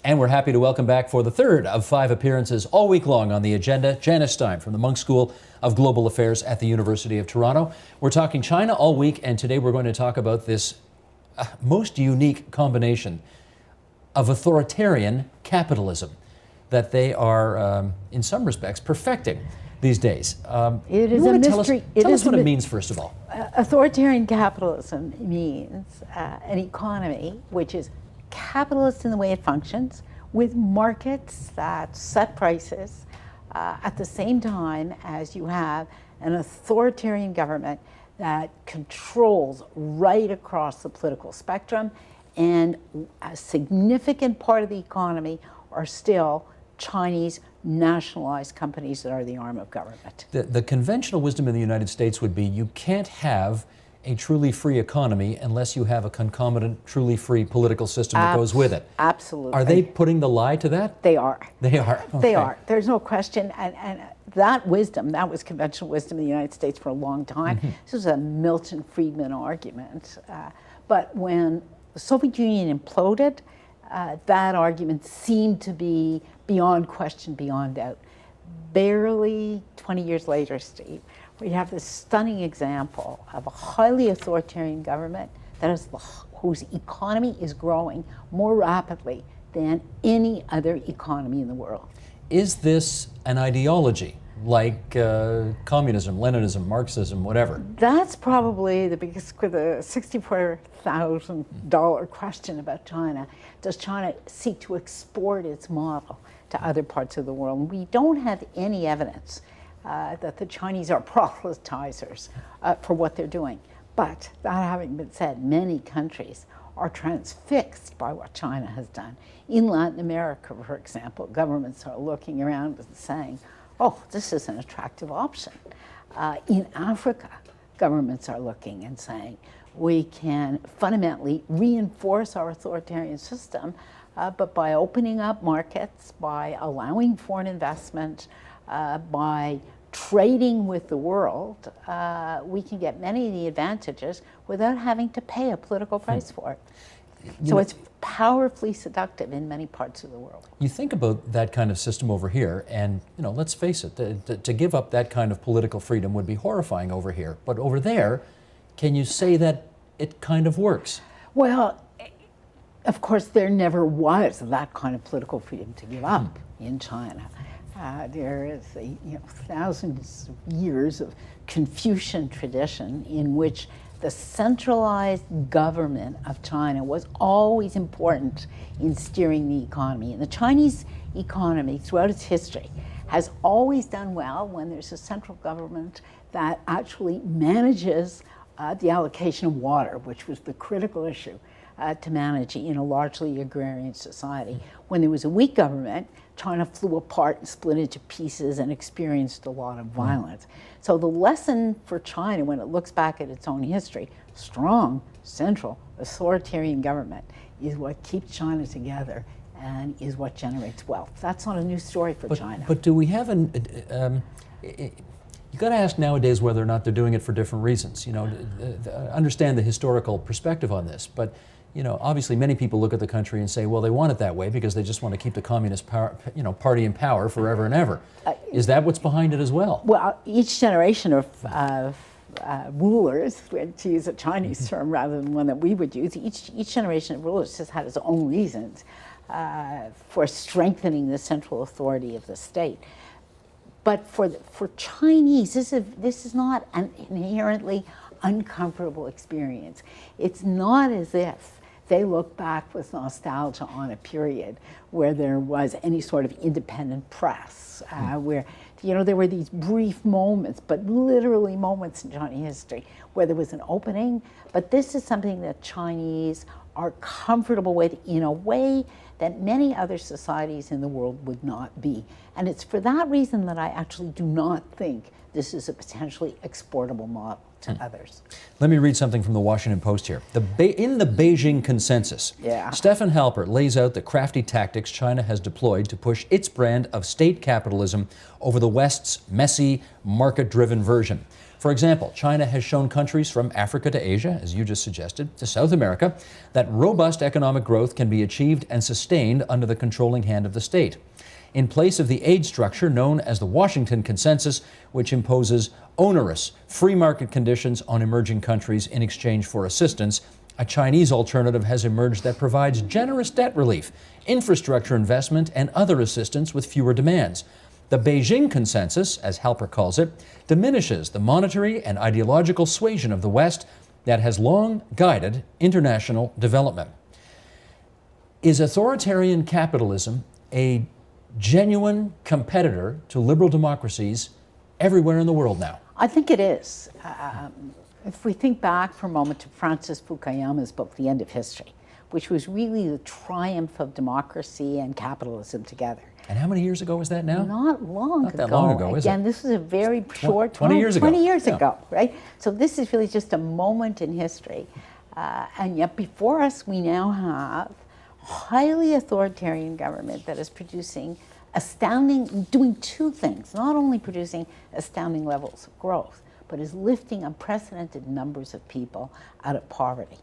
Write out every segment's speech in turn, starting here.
And we're happy to welcome back for the third of 5 appearances all week long on the agenda, Janice Stein from the Munk School of Global Affairs at the University of Toronto. We're talking China all week, and today we're going to talk about this most unique combination of authoritarian capitalism that they are, in some respects, perfecting these days. It is a mystery. Tell us what it means, first of all. Authoritarian capitalism means an economy which is capitalist in the way it functions, with markets that set prices at the same time as you have an authoritarian government that controls right across the political spectrum, and a significant part of the economy are still Chinese nationalized companies that are the arm of government. The conventional wisdom in the United States would be you can't have a truly free economy unless you have a concomitant, truly free political system that goes with it. Absolutely. Are they putting the lie to that? They are. They are. Okay. They are. There's no question. And that wisdom, that was conventional wisdom in the United States for a long time. Mm-hmm. This was a Milton Friedman argument. But when the Soviet Union imploded, that argument seemed to be beyond question, beyond doubt. Barely 20 years later, Steve, we have this stunning example of a highly authoritarian government that is whose economy is growing more rapidly than any other economy in the world. Is this an ideology like communism, Leninism, Marxism, whatever? That's probably the biggest, the $64,000 question about China. Does China seek to export its model to other parts of the world? And we don't have any evidence that the Chinese are proselytizers for what they're doing. But that having been said, many countries are transfixed by what China has done. In Latin America, for example, governments are looking around and saying, oh, this is an attractive option. In Africa, governments are looking and saying, we can fundamentally reinforce our authoritarian system, but by opening up markets, by allowing foreign investment, by trading with the world, we can get many of the advantages without having to pay a political price for it. So it's powerfully seductive in many parts of the world. You think about that kind of system over here, and let's face it, to give up that kind of political freedom would be horrifying over here. But over there, can you say that it kind of works? Well, of course, there never was that kind of political freedom to give up in China. There is thousands of years of Confucian tradition in which the centralized government of China was always important in steering the economy. And the Chinese economy, throughout its history, has always done well when there's a central government that actually manages the allocation of water, which was the critical issue to manage in a largely agrarian society. When there was a weak government, China flew apart and split into pieces and experienced a lot of violence. So the lesson for China, when it looks back at its own history, strong, central, authoritarian government is what keeps China together and is what generates wealth. That's not a new story for China. But do we have you got to ask nowadays whether or not they're doing it for different reasons. Understand the historical perspective on this, but obviously many people look at the country and say, well, they want it that way because they just want to keep the Communist party in power forever and ever. Is that what's behind it as well? Well, each generation of rulers, to use a Chinese term rather than one that we would use, each generation of rulers has had its own reasons for strengthening the central authority of the state. But for Chinese, this is not an inherently uncomfortable experience. It's not as if they look back with nostalgia on a period where there was any sort of independent press, where there were these brief moments, but literally moments in Chinese history where there was an opening. But this is something that Chinese are comfortable with in a way that many other societies in the world would not be. And it's for that reason that I actually do not think this is a potentially exportable model to others. Let me read something from the Washington Post here. In the Beijing Consensus, Stefan Halper lays out the crafty tactics China has deployed to push its brand of state capitalism over the West's messy, market-driven version. For example, China has shown countries from Africa to Asia, as you just suggested, to South America, that robust economic growth can be achieved and sustained under the controlling hand of the state. In place of the aid structure known as the Washington Consensus, which imposes onerous, free market conditions on emerging countries in exchange for assistance, a Chinese alternative has emerged that provides generous debt relief, infrastructure investment, and other assistance with fewer demands. The Beijing Consensus, as Halper calls it, diminishes the monetary and ideological suasion of the West that has long guided international development. Is authoritarian capitalism a genuine competitor to liberal democracies everywhere in the world now? I think it is. If we think back for a moment to Francis Fukuyama's book, The End of History, which was really the triumph of democracy and capitalism together. And how many years ago was that now? Not long Not ago. that long ago, is it? Again, this was a very short 20 years ago. 20 years Yeah. ago, right? So this is really just a moment in history. And yet before us, we now have highly authoritarian government that is producing doing two things, not only producing astounding levels of growth, but is lifting unprecedented numbers of people out of poverty.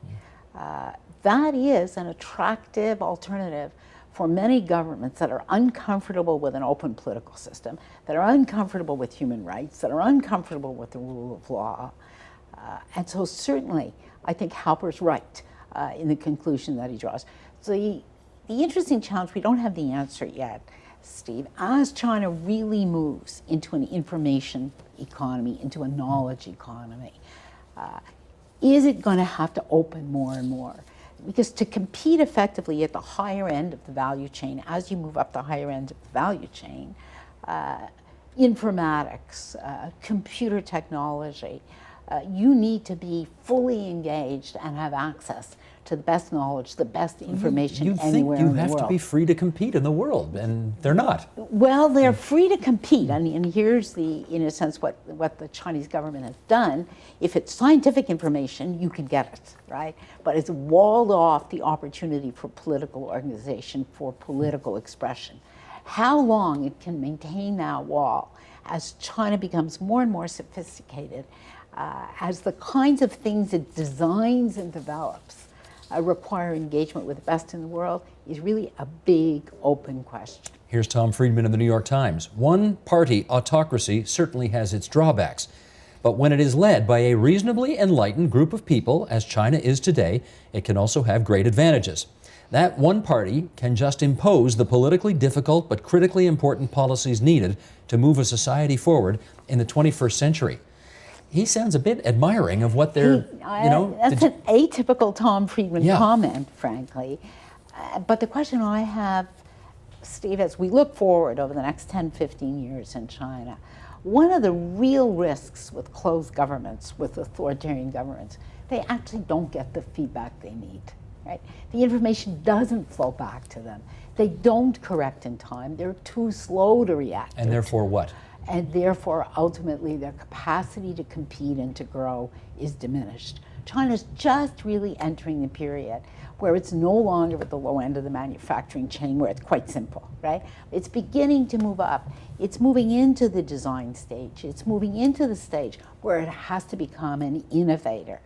That is an attractive alternative for many governments that are uncomfortable with an open political system, that are uncomfortable with human rights, that are uncomfortable with the rule of law. And so certainly, I think Halper's right in the conclusion that he draws. So the interesting challenge, we don't have the answer yet, Steve, as China really moves into an information economy, into a knowledge economy, is it going to have to open more and more? Because to compete effectively at the higher end of the value chain, as you move up the higher end of the value chain, informatics, computer technology, you need to be fully engaged and have access to the best knowledge, the best information anywhere in the world. You'd think you have to be free to compete in the world, and they're not. Well, they're free to compete, and here's in a sense, what the Chinese government has done. If it's scientific information, you can get it, right? But it's walled off the opportunity for political organization, for political expression. How long it can maintain that wall as China becomes more and more sophisticated, as the kinds of things it designs and develops require engagement with the best in the world, is really a big open question. Here's Tom Friedman of the New York Times. One-party autocracy certainly has its drawbacks, but when it is led by a reasonably enlightened group of people, as China is today, it can also have great advantages. That one party can just impose the politically difficult but critically important policies needed to move a society forward in the 21st century. He sounds a bit admiring of what they're, That's an atypical Tom Friedman comment, frankly. But the question I have, Steve, as we look forward over the next 10, 15 years in China, one of the real risks with closed governments, with authoritarian governments, they actually don't get the feedback they need, right? The information doesn't flow back to them. They don't correct in time. They're too slow to react. And therefore what? And therefore, ultimately, their capacity to compete and to grow is diminished. China's just really entering the period where it's no longer at the low end of the manufacturing chain, where it's quite simple, right? It's beginning to move up. It's moving into the design stage. It's moving into the stage where it has to become an innovator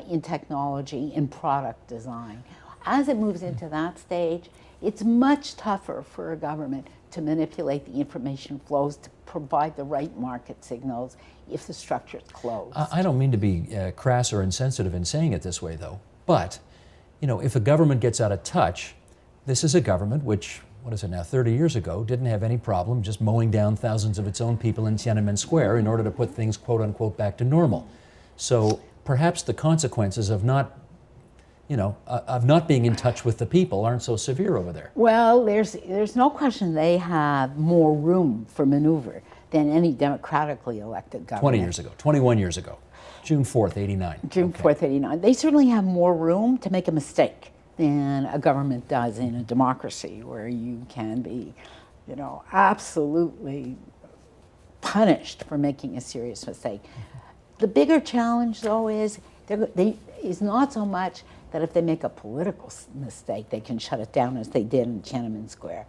in technology, in product design. As it moves into that stage, it's much tougher for a government to manipulate the information flows, to provide the right market signals if the structure is closed. I don't mean to be crass or insensitive in saying it this way, though, but if a government gets out of touch, this is a government which, 30 years ago, didn't have any problem just mowing down thousands of its own people in Tiananmen Square in order to put things, quote unquote, back to normal. So perhaps the consequences of not being in touch with the people aren't so severe over there. Well, there's no question they have more room for maneuver than any democratically elected government. 20 years ago, 21 years ago, June 4th, 89. June 4th, 89. They certainly have more room to make a mistake than a government does in a democracy, where you can be, absolutely punished for making a serious mistake. The bigger challenge, though, is not so much that if they make a political mistake, they can shut it down as they did in Tiananmen Square.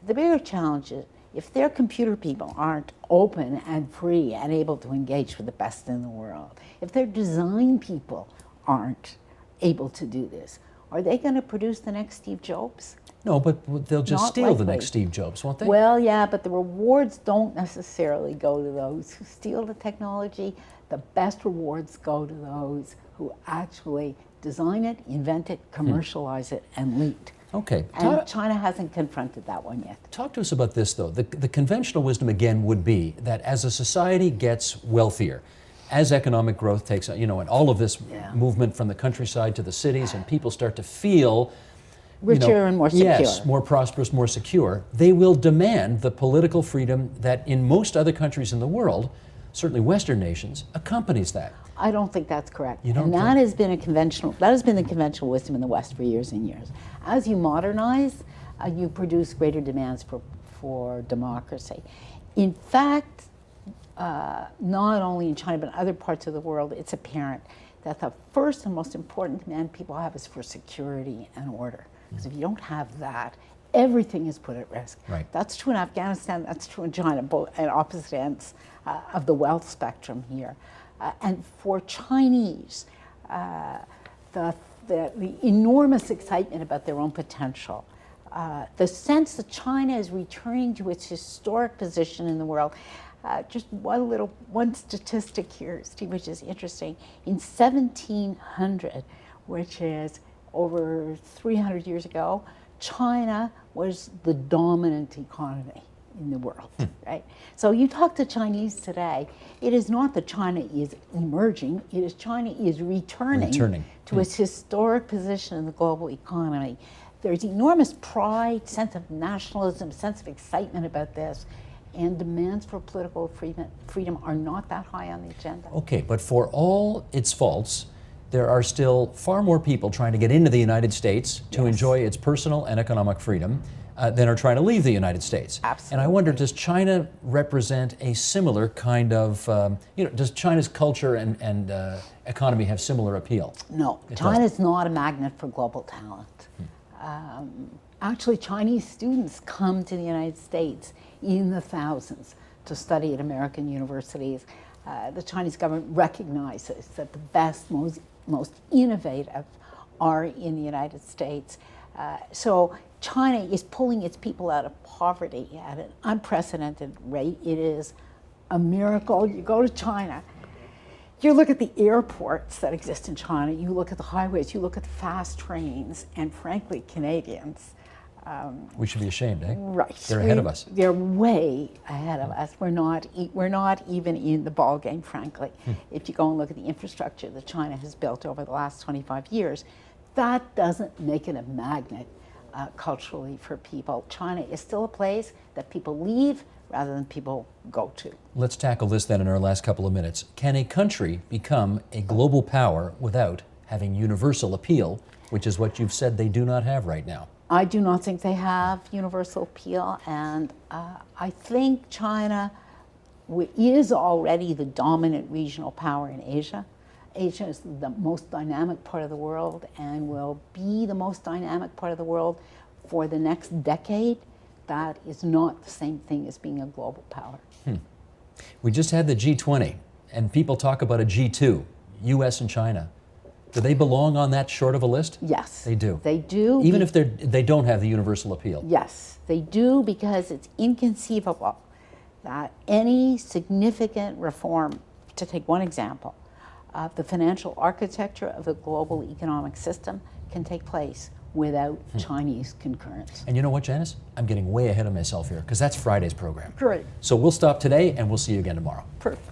The bigger challenge if their computer people aren't open and free and able to engage with the best in the world, if their design people aren't able to do this, are they going to produce the next Steve Jobs? No, but they'll just Not steal the likely. next Steve Jobs, won't they? Well, yeah, but the rewards don't necessarily go to those who steal the technology. The best rewards go to those who actually design it, invent it, commercialize it, and lead. Okay. And China hasn't confronted that one yet. Talk to us about this, though. The conventional wisdom, again, would be that as a society gets wealthier, as economic growth takes, and all of this movement from the countryside to the cities, and people start to feel Richer and more secure. Yes, more prosperous, more secure, they will demand the political freedom that in most other countries in the world, certainly Western nations, accompanies that. I don't think that's correct. You don't and think? that has been the conventional wisdom in the West for years and years. As you modernize, you produce greater demands for democracy. In fact, not only in China, but in other parts of the world, it's apparent that the first and most important demand people have is for security and order. Because if you don't have that, everything is put at risk. Right. That's true in Afghanistan, that's true in China, both at opposite ends of the wealth spectrum here. And for Chinese, the enormous excitement about their own potential, the sense that China is returning to its historic position in the world. Just one statistic here, Steve, which is interesting. In 1700, which is over 300 years ago, China was the dominant economy in the world, right? So you talk to Chinese today, it is not that China is emerging, it is China is returning. To its historic position in the global economy. There's enormous pride, sense of nationalism, sense of excitement about this, and demands for political freedom are not that high on the agenda. Okay, but for all its faults, there are still far more people trying to get into the United States to enjoy its personal and economic freedom than are trying to leave the United States. Absolutely. And I wonder, does China represent a similar kind of, does China's culture and economy have similar appeal? No, It China's not a magnet for global talent. Actually, Chinese students come to the United States in the thousands to study at American universities. The Chinese government recognizes that the best, most innovative are in the United States. So China is pulling its people out of poverty at an unprecedented rate. It is a miracle. You go to China, you look at the airports that exist in China, you look at the highways, you look at the fast trains, and frankly, Canadians. We should be ashamed, eh? Right. They're ahead of us. They're way ahead of us. We're not even in the ball game, frankly. If you go and look at the infrastructure that China has built over the last 25 years, that doesn't make it a magnet culturally for people. China is still a place that people leave rather than people go to. Let's tackle this then in our last couple of minutes. Can a country become a global power without having universal appeal, which is what you've said they do not have right now? I do not think they have universal appeal, and I think China is already the dominant regional power in Asia. Asia is the most dynamic part of the world and will be the most dynamic part of the world for the next decade. That is not the same thing as being a global power. We just had the G20, and people talk about a G2, US and China. Do they belong on that short of a list? Yes. They do. They do. Even if they don't have the universal appeal? Yes, they do, because it's inconceivable that any significant reform, to take one example, the financial architecture of the global economic system can take place without Chinese concurrence. And you know what, Janice? I'm getting way ahead of myself here, because that's Friday's program. Great. So we'll stop today, and we'll see you again tomorrow. Perfect.